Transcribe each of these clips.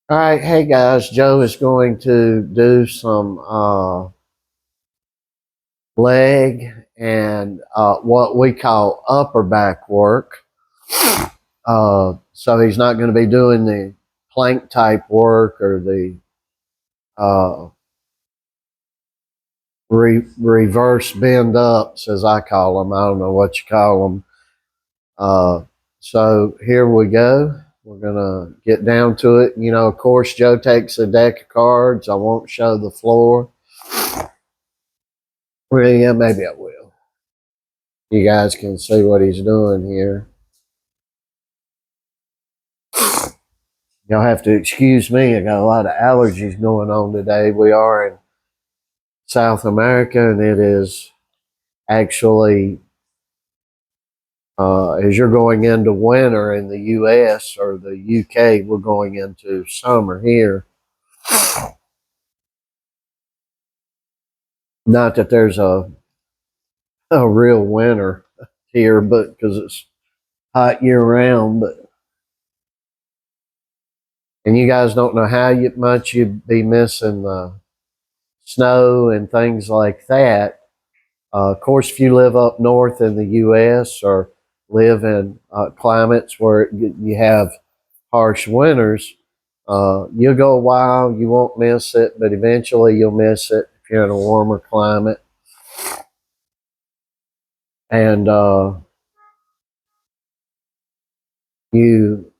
All right, hey guys, Joe is going to do some leg and what we call upper back work. So he's not going to be doing the plank type work or the uh, reverse bend ups, as I call them. I don't know what you call them. So here we go. We're going to get down to it. You know, of course, Joe takes a deck of cards. I won't show the floor. Well, yeah, maybe I will. You guys can see what he's doing here. Y'all have to excuse me. I got a lot of allergies going on today. We are in South America, and it is actually, as you're going into winter in the U.S. or the U.K., we're going into summer here. Not that there's a real winter here, but because it's hot year round. But and you guys don't know how much you'd be missing the snow and things like that. Of course, if you live up north in the U.S. or live in climates where you have harsh winters, you'll go a while, you won't miss it, but eventually you'll miss it if you're in a warmer climate. And you,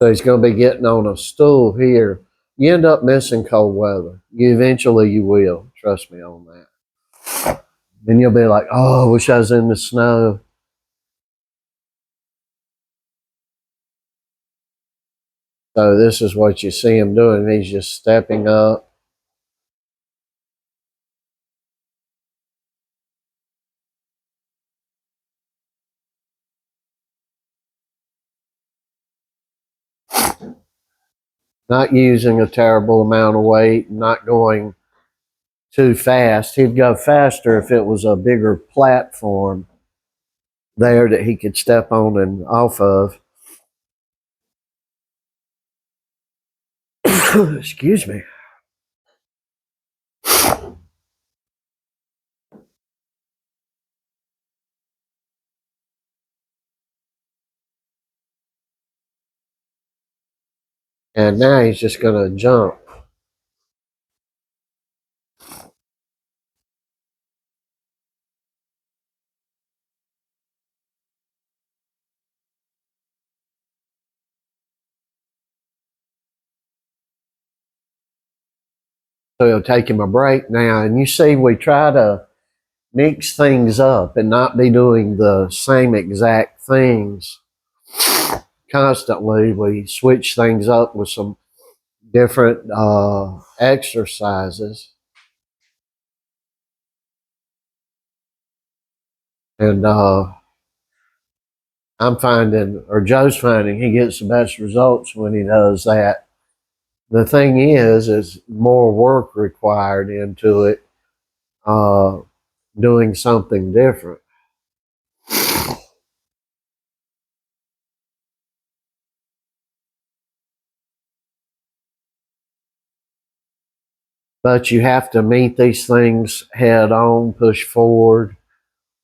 so he's going to be getting on a stool here. You end up missing cold weather. You will. Trust me on that. Then you'll be like, oh, I wish I was in the snow. So this is what you see him doing. He's just stepping up. Not using a terrible amount of weight, not going too fast. He'd go faster if it was a bigger platform there that he could step on and off of. Excuse me. And now he's just going to jump. So he'll take him a break now. And you see, we try to mix things up and not be doing the same exact things constantly. We switch things up with some different exercises. And I'm finding, or Joe's finding, he gets the best results when he does that. The thing is more work required into it, uh, doing something different. But you have to meet these things head on, push forward,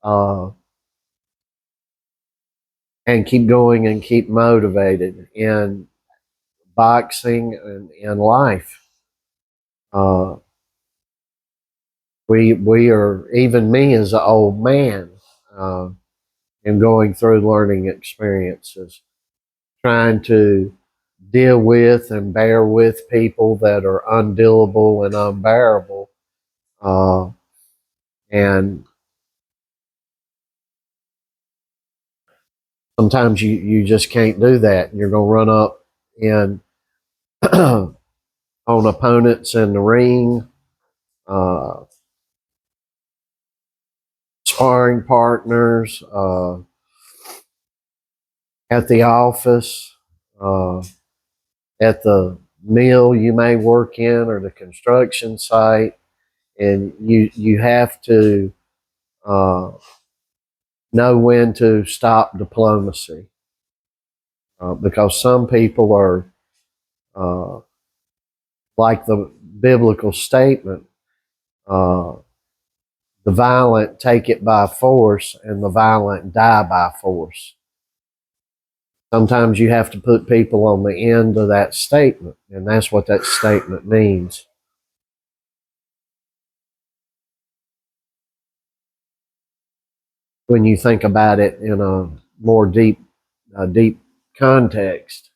uh, and keep going and keep motivated in boxing and in life. Uh, we are, even me as an old man, uh, am going through learning experiences, trying to deal with and bear with people that are undealable and unbearable. Uh, and sometimes you just can't do that. You're going to run up in on opponents in the ring, uh, sparring partners, at the office, uh, at the mill you may work in or the construction site. And you have to uh, know when to stop diplomacy. because some people are uh, like the biblical statement, uh, the violent take it by force and the violent die by force. Sometimes you have to put people on the end of that statement, and that's what that statement means. When you think about it in a more deep context.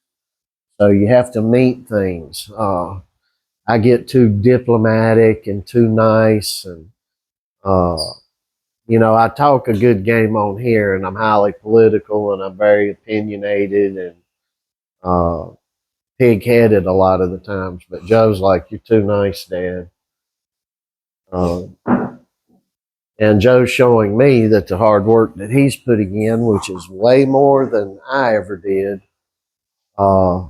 So you have to meet things. I get too diplomatic and too nice, and uh, I talk a good game on here, and I'm highly political, and I'm very opinionated and uh, pig-headed a lot of the times. But Joe's like, "You're too nice, Dad." Uh, and Joe's showing me that the hard work that he's putting in, which is way more than I ever did, uh,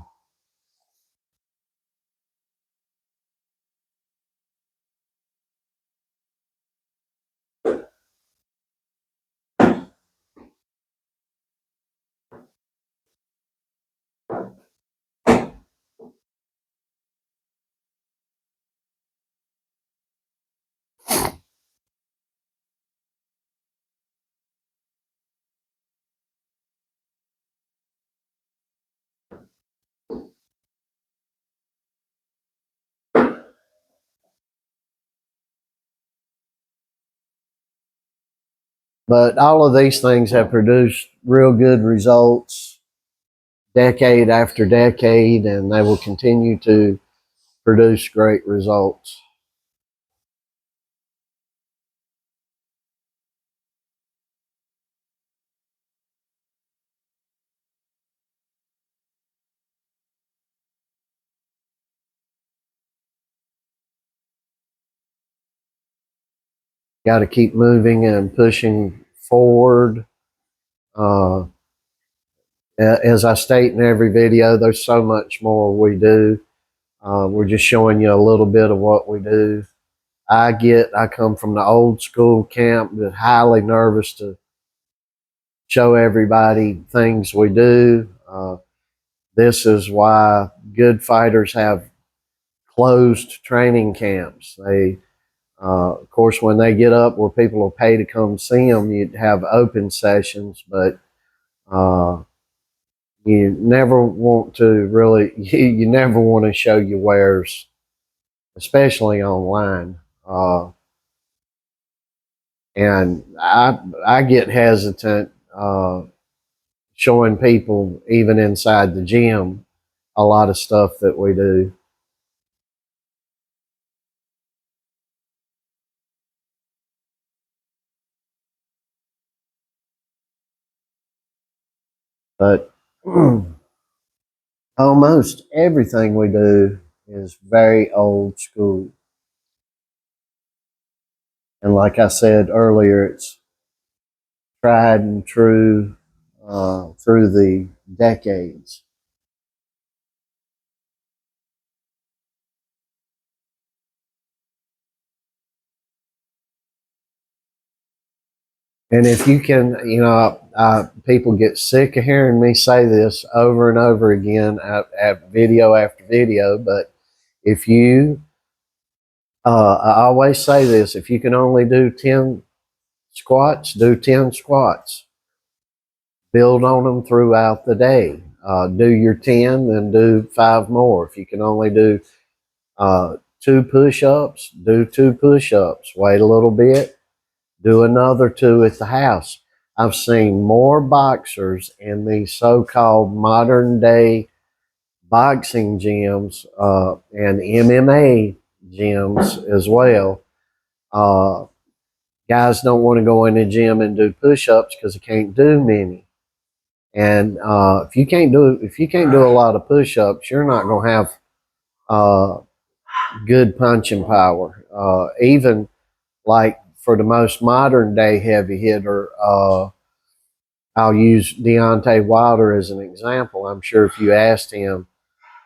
but all of these things have produced real good results decade after decade, and they will continue to produce great results. Got to keep moving and pushing forward. Uh, as I state in every video, there's so much more we do. We're just showing you a little bit of what we do. I come from the old school camp, but highly nervous to show everybody things we do. This is why good fighters have closed training camps. Of course, when they get up where people will pay to come see them, you'd have open sessions, but uh, you never want to really, you never want to show your wares, especially online. And I get hesitant showing people, even inside the gym, a lot of stuff that we do. But almost everything we do is very old school. And like I said earlier, it's tried and true through the decades. And if you can, people get sick of hearing me say this over and over again at video after video. But if you, I always say this: if you can only do 10 squats, do 10 squats. Build on them throughout the day. Do your 10, then do 5 more. If you can only do 2 push-ups, do 2 push-ups. Wait a little bit, do another 2 at the house. I've seen more boxers in these so-called modern day boxing gyms and MMA gyms as well. Uh, Guys don't want to go in the gym and do push-ups because they can't do many. And if you can't do a lot of push-ups, you're not going to have uh, good punching power. Even like for the most modern day heavy hitter, I'll use Deontay Wilder as an example. I'm sure if you asked him,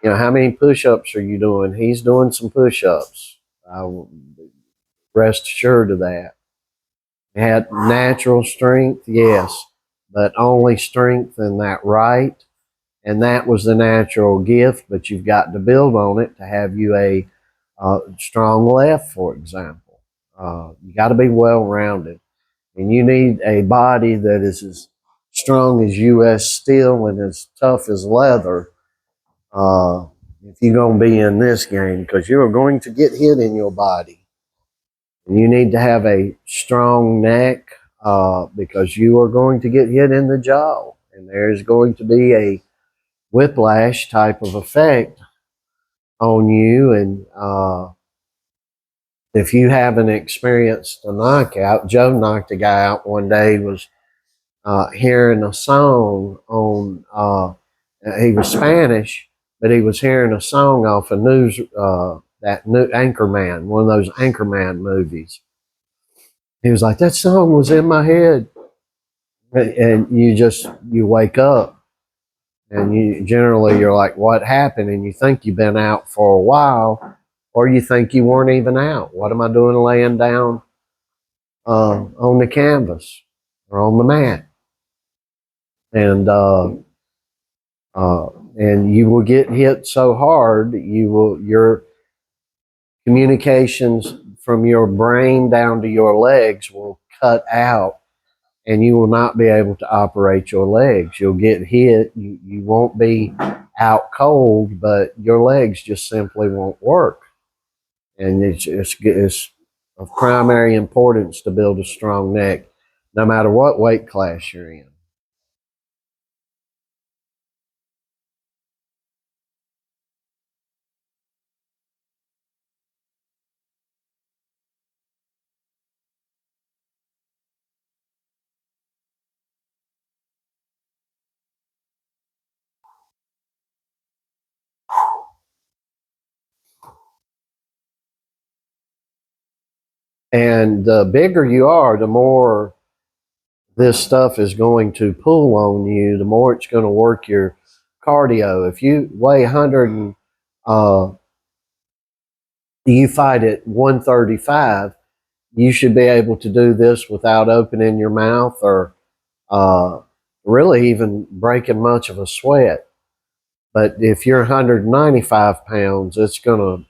how many push-ups are you doing? He's doing some push-ups. Rest assured of that. He had natural strength, yes, but only strength in that right and that was the natural gift, but you've got to build on it to have you a strong left, for example. You got to be well rounded, and you need a body that is as strong as U.S. steel and as tough as leather. If you're going to be in this game, because you're going to get hit in your body. You need to have a strong neck because you are going to get hit in the jaw, and there's going to be a whiplash type of effect on you. And if you haven't experienced a knockout, Joe knocked a guy out one day. Was hearing a song on. He was Spanish, but he was hearing a song off a news that new Anchorman, one of those Anchorman movies. He was like, that song was in my head, and you wake up, and you're like, what happened? And you think you've been out for a while, or you think you weren't even out. What am I doing laying down on the canvas or on the mat? And and you will get hit so hard, your communications from your brain down to your legs will cut out, and you will not be able to operate your legs. You'll get hit. You won't be out cold, but your legs just simply won't work. And it's of primary importance to build a strong neck, no matter what weight class you're in. And the bigger you are, the more this stuff is going to pull on you, the more it's going to work your cardio. If you weigh 100 and you fight at 135, you should be able to do this without opening your mouth or uh, really even breaking much of a sweat. But if you're 195 pounds, it's going to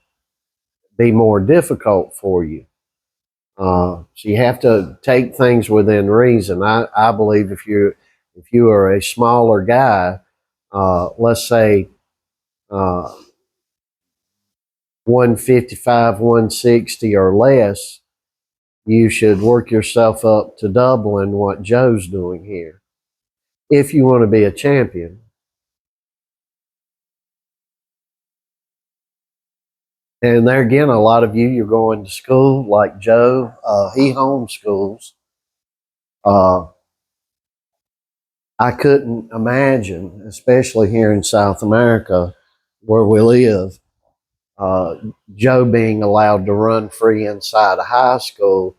be more difficult for you. So you have to take things within reason. I believe if you are a smaller guy, let's say uh, 155, 160 or less, you should work yourself up to doubling what Joe's doing here if you want to be a champion. And there again, a lot of you, you're going to school like Joe. He homeschools. Uh, I couldn't imagine, especially here in South America where we live, uh, Joe being allowed to run free inside a high school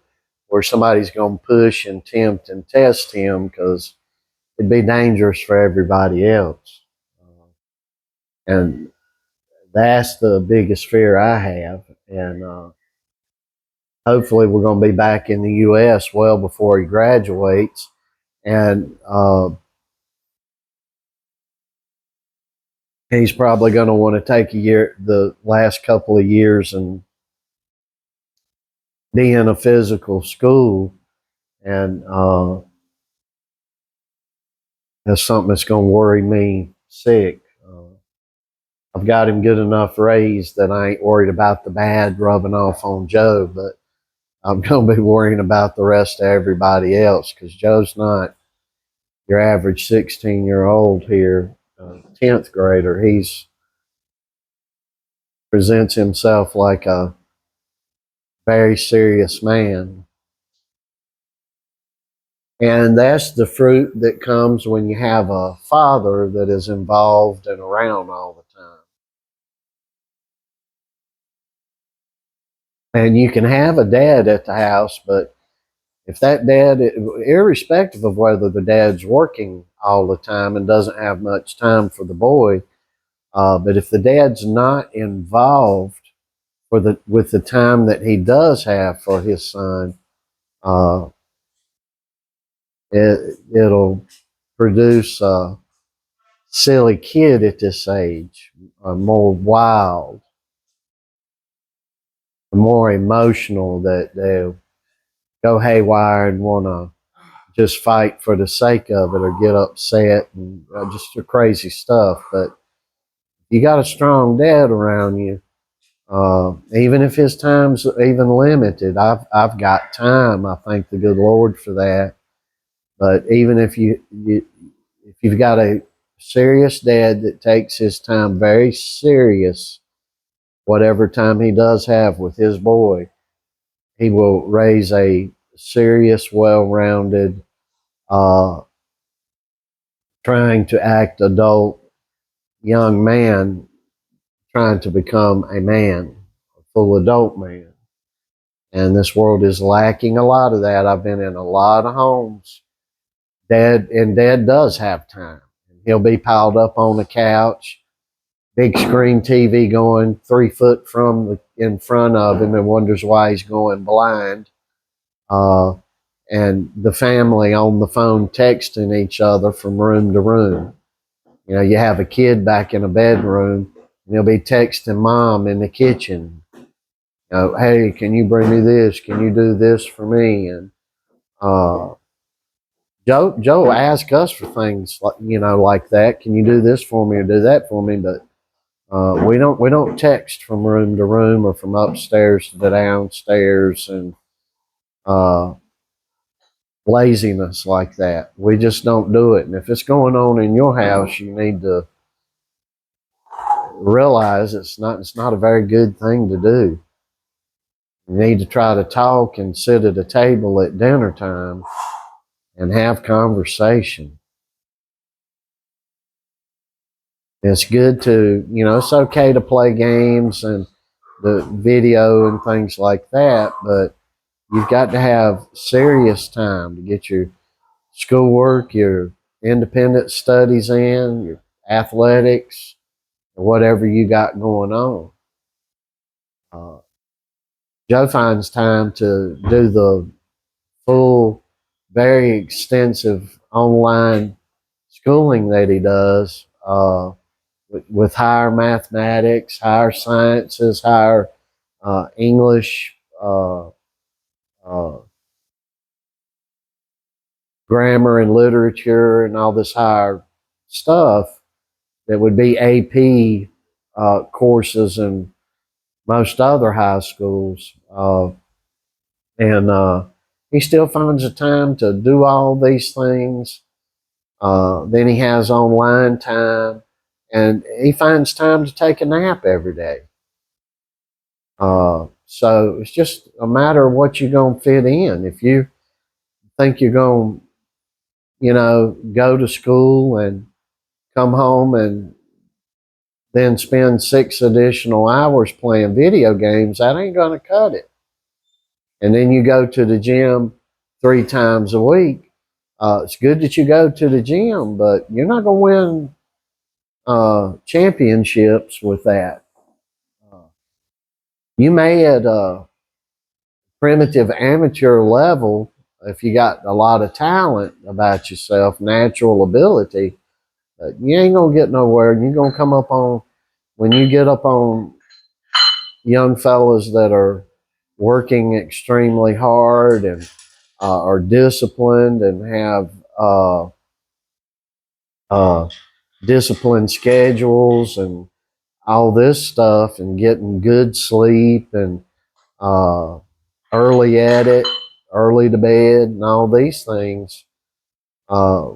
where somebody's going to push and tempt and test him because it'd be dangerous for everybody else. And that's the biggest fear I have. And hopefully, we're going to be back in the U.S. well before he graduates. And he's probably going to want to take the last couple of years, and be in a physical school. And that's something that's going to worry me sick. I've got him good enough raised that I ain't worried about the bad rubbing off on Joe, but I'm going to be worrying about the rest of everybody else because Joe's not your average 16-year-old here, 10th grader. He's presents himself like a very serious man. And that's the fruit that comes when you have a father that is involved and around all the time. And you can have a dad at the house, but if that dad, irrespective of whether the dad's working all the time and doesn't have much time for the boy, but if the dad's not involved with the time that he does have for his son, uh, it'll produce silly kid at this age, more wild, more emotional, that they'll go haywire and want to just fight for the sake of it or get upset and just the crazy stuff. But you got a strong dad around you, even if his time's even limited. I've got time. I thank the good Lord for that. But even if if you've got a serious dad that takes his time very serious, whatever time he does have with his boy, he will raise a serious, well-rounded, uh, trying to act adult young man, trying to become a man, a full adult man. And this world is lacking a lot of that. I've been in a lot of homes. Dad does have time. He'll be piled up on the couch, big screen TV going 3 foot in front of him, and wonders why he's going blind. Uh, and the family on the phone texting each other from room to room. You know, you have a kid back in a bedroom, and he'll be texting mom in the kitchen. You know, hey, can you bring me this? Can you do this for me? And uh, Joe asked us for things like, like that. Can you do this for me or do that for me? But we don't text from room to room or from upstairs to the downstairs, and uh, laziness like that. We just don't do it. And if it's going on in your house, you need to realize it's not a very good thing to do. You need to try to talk and sit at a table at dinner time and have conversation. It's good to, it's okay to play games and the video and things like that, but you've got to have serious time to get your schoolwork, your independent studies in, your athletics, or whatever you got going on. Uh, Joe finds time to do the full, very extensive online schooling that he does, with higher mathematics, higher sciences, higher English, uh, grammar and literature, and all this higher stuff that would be AP courses in most other high schools. And he still finds the time to do all these things. Then he has online time, and he finds time to take a nap every day. So it's just a matter of what you're going to fit in. If you think you're going to, go to school and come home and then spend 6 additional hours playing video games, that ain't going to cut it. And then you go to the gym 3 times a week. It's good that you go to the gym, but you're not going to win championships with that. Uh, you may at a primitive amateur level, if you got a lot of talent about yourself, natural ability, you ain't going to get nowhere. You're going to come up on, when you get up on young fellas that are working extremely hard and are disciplined and have uh, disciplined schedules and all this stuff, and getting good sleep and uh, early at it, early to bed, and all these things. Uh,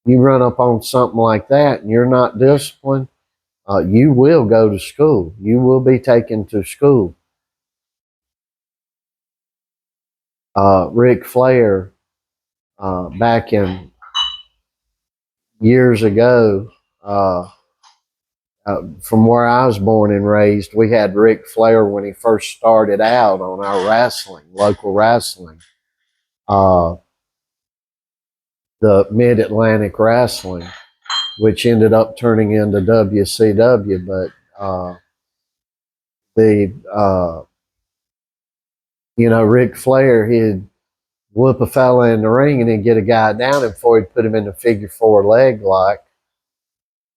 you run up on something like that and you're not disciplined, you will go to school. You will be taken to school. Ric Flair, back in years ago, from where I was born and raised, we had Ric Flair when he first started out on our local wrestling, uh, the Mid Atlantic Wrestling, which ended up turning into WCW. But the Ric Flair, whoop a fella in the ring and then get a guy down him before he'd put him in the figure four leg lock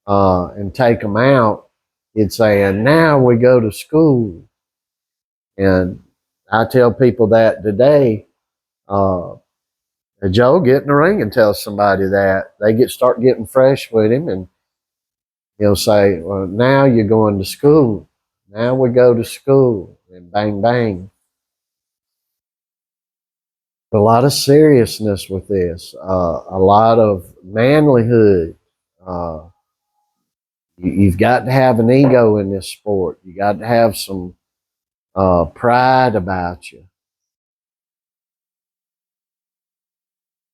and take him out. He'd say, and now we go to school. And I tell people that today, uh, Joe, get in the ring and tell somebody that. They start getting fresh with him, and he'll say, well, now you're going to school. Now we go to school. And bang, bang. A lot of seriousness with this, a lot of manlyhood. Uh, you've got to have an ego in this sport. You got to have some pride about you.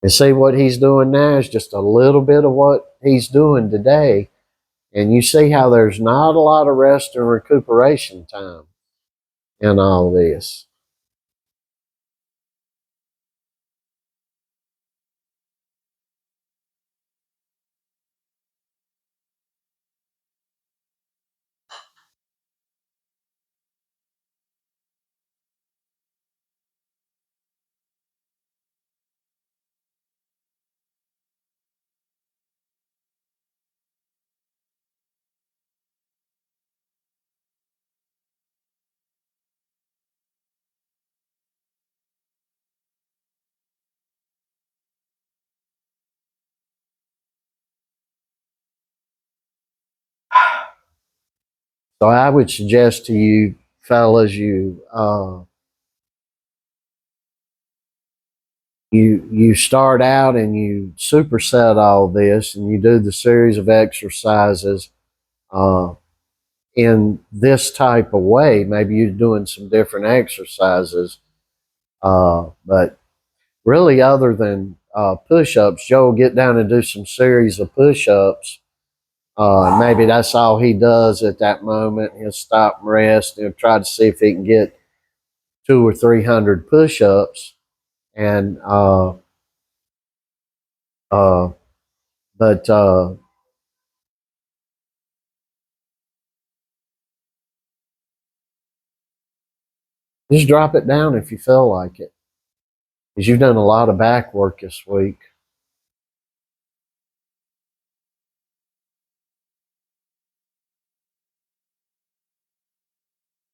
And see what he's doing now is just a little bit of what he's doing today. And you see how there's not a lot of rest and recuperation time in all this. So I would suggest to you, fellas, you start out and you superset all this, and you do the series of exercises uh, in this type of way. Maybe you're doing some different exercises, but really, other than push-ups, Joe will get down and do some series of push-ups. Maybe that's all he does at that moment. He'll stop and rest. He'll try to see if he can get 200 or 300 push-ups, and uh, but just drop it down if you feel like it, because you've done a lot of back work this week.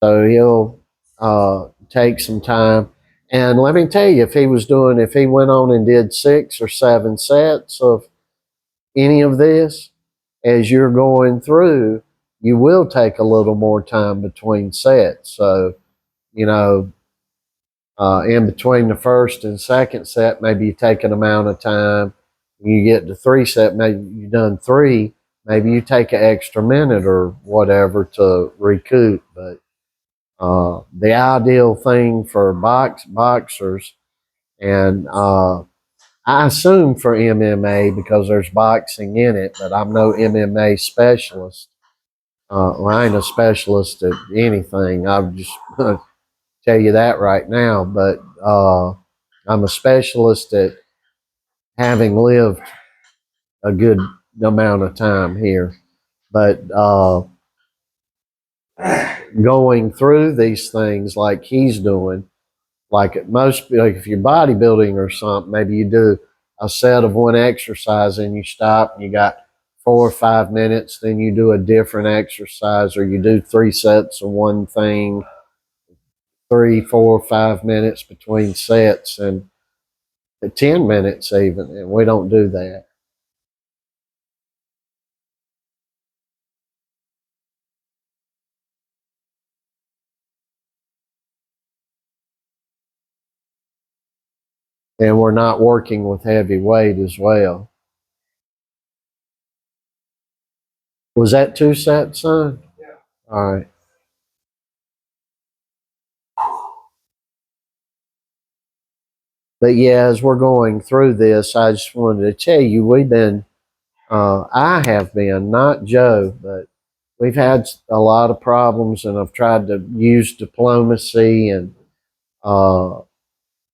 So he'll take some time. And let me tell you, if he went on and did 6 or 7 sets of any of this, as you're going through, you will take a little more time between sets. So, you know, in between the first and second set, maybe you take an amount of time. You get to 3 set, maybe you've done 3, maybe you take an extra minute or whatever to recoup. But the ideal thing for boxers, and I assume for MMA because there's boxing in it, but I'm no MMA specialist. Well, I ain't a specialist at anything. I'll just tell you that right now. But I'm a specialist at having lived a good amount of time here. But going through these things like he's doing, like if you're bodybuilding or something, maybe you do a set of one exercise and you stop and you got 4 or 5 minutes, then you do a different exercise, or you do 3 sets of one thing, 3, 4, 5 minutes between sets, and 10 minutes even, and we don't do that. And we're not working with heavy weight as well. Was that 2 sets, son? Yeah. All right. But yeah, as we're going through this, I just wanted to tell you I have been, not Joe, but we've had a lot of problems, and I've tried to use diplomacy, and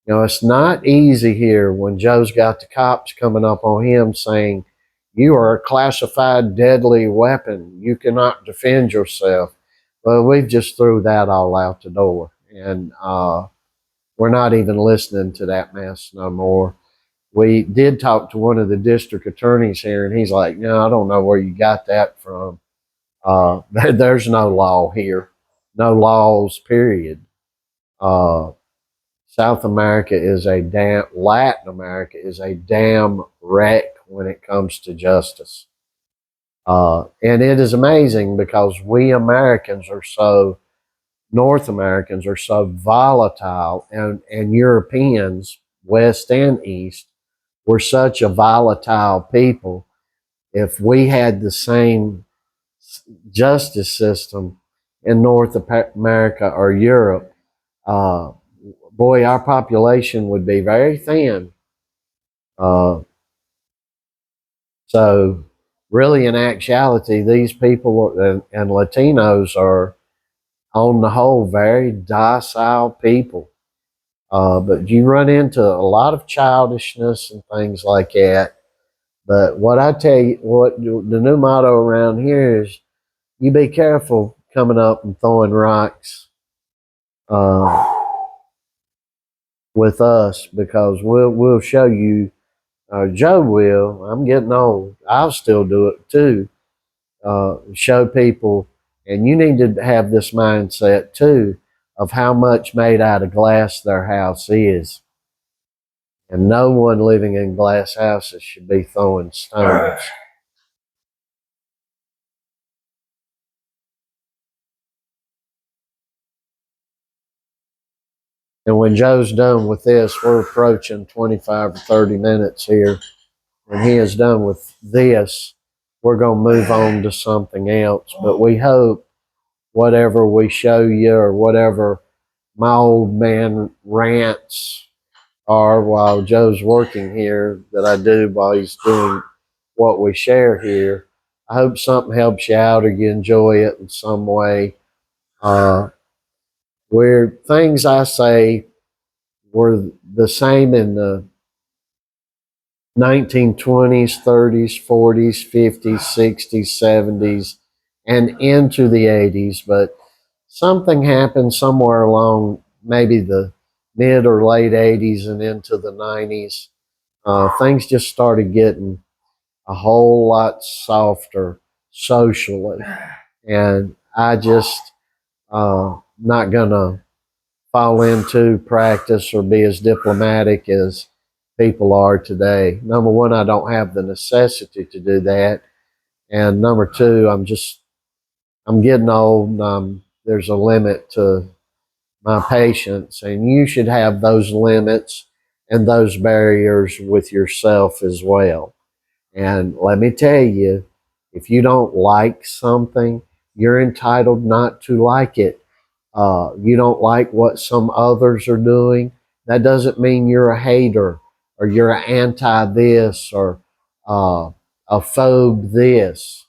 it's not easy here when Joe's got the cops coming up on him saying, you are a classified deadly weapon. You cannot defend yourself. Well, we've just threw that all out the door. And we're not even listening to that mess no more. We did talk to one of the district attorneys here, and he's like, no, I don't know where you got that from. There's no law here, no laws, period. South America is Latin America is a damn wreck when it comes to justice. And it is amazing because we Americans are so, North Americans are so volatile, and Europeans, West and East, we're such a volatile people. If we had the same justice system in North America or Europe, boy, our population would be very thin. So, really, in actuality, these people and Latinos are, on the whole, very docile people. But you run into a lot of childishness and things like that. But what I tell you, what the new motto around here is, you be careful coming up and throwing rocks with us, because we'll show you. Joe will. I'm getting old. I'll still do it too. Show people, and you need to have this mindset too, of how much made out of glass their house is. And no one living in glass houses should be throwing stones. And when Joe's done with this, we're approaching 25 or 30 minutes here. When he is done with this, we're going to move on to something else. But we hope whatever we show you, or whatever my old man rants are while Joe's working here, that I do while he's doing what we share here, I hope something helps you out or you enjoy it in some way. Where things I say were the same in the 1920s, 30s, 40s, 50s, 60s, 70s, and into the 80s, but something happened somewhere along maybe the mid or late 80s and into the 90s. Things just started getting a whole lot softer socially, and I just not gonna fall into practice or be as diplomatic as people are today. Number one, I don't have the necessity to do that. And number two, I'm getting old, and there's a limit to my patience. And you should have those limits and those barriers with yourself as well. And let me tell you, if you don't like something, you're entitled not to like it. You don't like what some others are doing, that doesn't mean you're a hater, or you're an anti this, or a phobe this.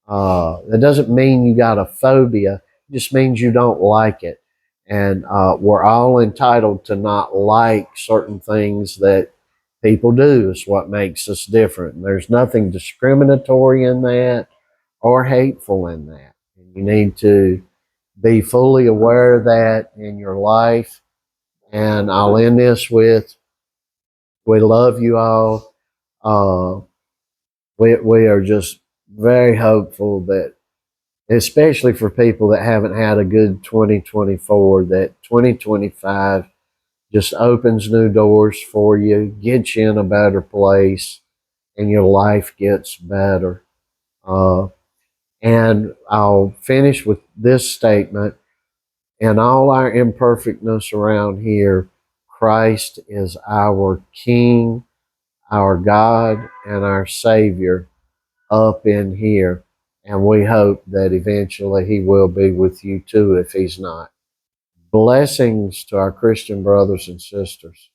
That doesn't mean you got a phobia. It just means you don't like it. And we're all entitled to not like certain things that people do. Is what makes us different. And there's nothing discriminatory in that or hateful in that. And you need to be fully aware of that in your life. And I'll end this with, we love you all. We are just very hopeful that, especially for people that haven't had a good 2024, that 2025 just opens new doors for you, gets you in a better place, and your life gets better. And I'll finish with this statement. In all our imperfectness around here, Christ is our King, our God, and our Savior up in here. And we hope that eventually He will be with you too if He's not. Blessings to our Christian brothers and sisters.